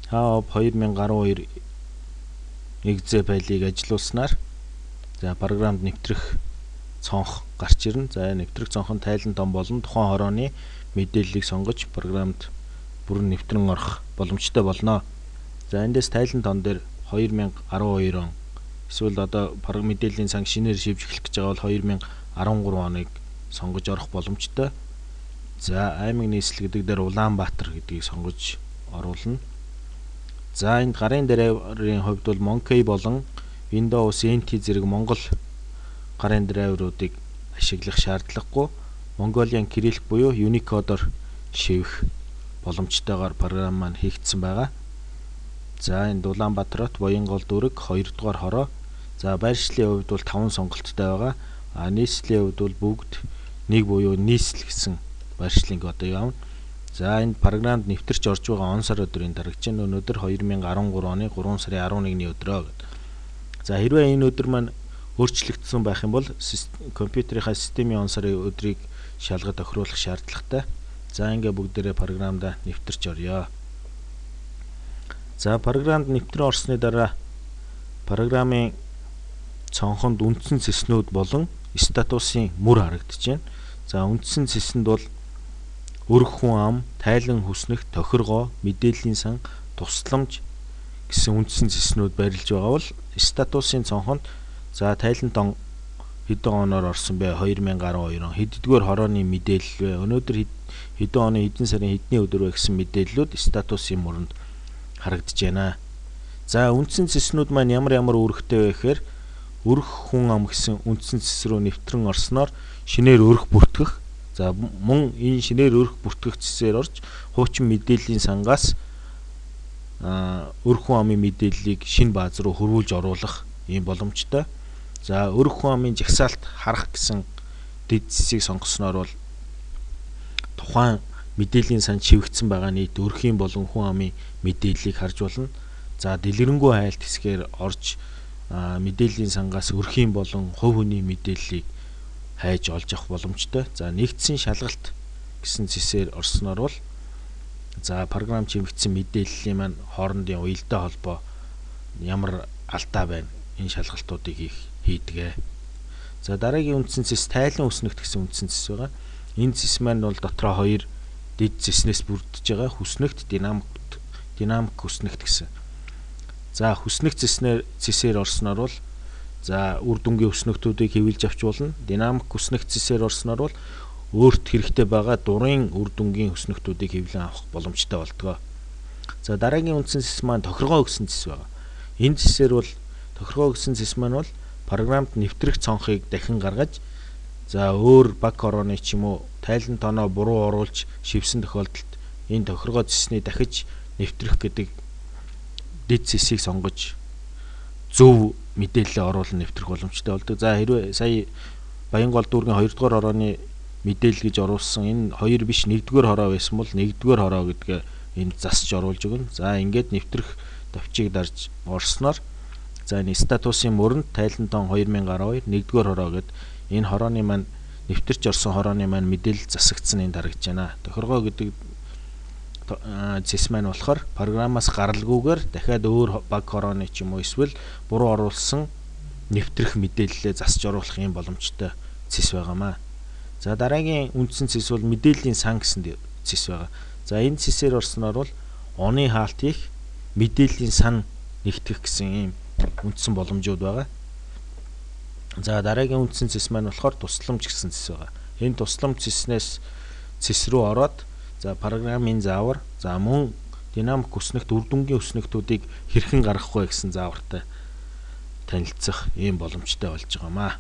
HAOP 2012 экзэбайлыг ажилуулснаар за програмд нэвтрэх цонх гарч ирнэ. За нэвтрэх цонх нь тайлан том болон тухайн хорооны мэдээллийг сонгож програмд бүрэн нэвтрэн орох боломжтой болно. За эндээс тайлан тон дээр 2012 он эсвэл одоо мэдээллийн сан шинээр шивж эхлэх гэж байгаа бол 2013 оныг сонгож орох боломжтой. За аймаг нийслэл гэдэг дээр Улаанбаатар гэдгийг сонгож оруулна. За энд гарын драйверын хувьд бол Monkey болон Windows NT зэрэг Монгол гарын драйверуудыг ашиглах шаардлагагүй Mongolian Cyrillic буюу Unicode-оор шивэх боломжтойгоор програм маань хийгдсэн байгаа. За энд Улаанбаатарт Боёнгол дүрэг 2 дугаар хороо. За байршлын хувьд бол 5 сонголттой байгаа. Нийслэлийн хувьд бол бүгд нэг буюу нийслэл гэсэн байршлын кодыг авна. За энд програмд нэвтэрч орж байгаа он сар өдрийн дарагч нь өнөөдөр 2013 оны 3 сарын 11-ний өдрөө гэдэг. За хэрвээ энэ өдөр маань өөрчлөгдсөн байх юм бол компьютерийнхаа системийн он сарын өдрийг шалгаж тохируулах шаардлагатай. За ингээ бүгдээрээ програмда нэвтэрч орё. За програмд нэвтрэн орсны дараа програмын цонхонд үндсэн цэснүүд болон статусын мөр харагдаж байна. За үндсэн цэсэнд бол өрх хүн ам, тайлан хүснэх, тохиргоо, мэдээллийн сан, тусламж гэсэн үндсэн цэснүүд байрлаж байгаа бол статусын цонхонд за тайлан тон хэдэн оноор орсон бэ? 2012 он хэддүгээр хорооны мэдээлэл вэ? Өнөөдөр хэдэн оны хэдэн сарын хэдний өдөр вэ гэсэн мэдээллүүд статусын мөрөнд харагдаж байна. За үндсэн цэснүүд маань ямар үүрэгтэй вэ гэхээр өрх хүн ам гэсэн үндсэн цэс рүү нэвтрэн орсноор шинээр өрх бүртгэх. За мөн энэ шинээр өрх бүртгэх цэсээр орж хуучин мэдээллийн сангаас өрх хүн амын мэдээллийг шинэ бааз руу хөрвүүлж оруулах ийм боломжтой. За өрх хүн амын жагсаалт харах гэсэн дэд цэсийг сонгосноор бол тухайн мэдээллийн сан чивэгдсэн байгаа нийт өрхийн болон хүн амын мэдээллийг харж болно. За дэлгэрэнгүй хайлт хэсгээр орж мэдээллийн сангаас өрхийн болон хувь хүний мэдээллийг хайж олж авах боломжтой. За нэгдсэн шалгалт гэсэн цэсээр орсноор бол за програм чимэгдсэн мэдээллийн маань хоорондын уялдаа холбоо ямар алдаа байна энэ шалгалтуудыг хийдэг. За дараагийн үндсэн цэс тайлан хүснэгт гэсэн үндсэн цэс байгаа. Энэ цэс маань бол дотроо 2 дэд цэснээс бүрдэж байгаа. Хүснэгт, динамик хүснэгт гэсэн. За хүснэгт цэсээр орсноор бол за үр дүнгийн хүснэгтүүдийг хэвлэж авч болно. Динамик хүснэгт цэсээр орсноор бол өөрт хэрэгтэй байгаа дурын үр дүнгийн хүснэгтүүдийг хэвлэн авах боломжтой болдог. За дараагийн үндсэн цэс маань тохиргоо гэсэн цэс байгаа. Энэ цэсээр бол тохиргоо гэсэн цэс маань бол програмд нэвтрэх цонхыг дахин гаргаж за өөр баг хорооны ч юм уу тайлан тоноо буруу оруулж шивсэн тохиолдолд энэ тохиргоо цэсний дахиж нэвтрэх гэдэг дэд цэсийг сонгож зөв мэдээлэл оруулан нэвтрэх боломжтой болдог. За хэрвээ сая Баянгол дүүргийн 2 дугаар хорооны мэдээлэл гэж оруулсан энэ 2 биш 1 дугаар хороо байсан бол 1 дугаар хороо гэдгээ энд засч оруулж өгнө. За ингээд нэвтрэх товчийг дарж орсноор за энэ статусын мөрөнд тайлан тон 2012 1 дугаар хороо гэд энэ хорооны маань нэвтэрч орсон хорооны маань мэдээлэл засагдсан энд харагдаж байна. Тохиргоо гэдэг цэс маань болохоор програмаас гаралгүйгээр дахиад өөр баг хорооны ч юм уу эсвэл буруу оруулсан нэвтрэх мэдээлэлээ засч оруулах юм боломжтой цэс байгаамаа. За дараагийн үндсэн цэс бол мэдээллийн сан гэсэн цэс байгаа. За энэ цэсээр орсноор бол оны хаалт хийх, мэдээллийн сан нэгтгэх гэсэн ийм үндсэн боломжууд байгаа. За дараагийн үндсэн цэс маань болохоор тусламж гэсэн цэс байгаа. Энэ тусламж цэс рүү ороод за програмын заавар, за мөн динамик хүснэгт үр дүнгийн хүснэгтүүдийг хэрхэн гаргах вэ гэсэн заавартай танилцах ийм боломжтой болж байгаамаа.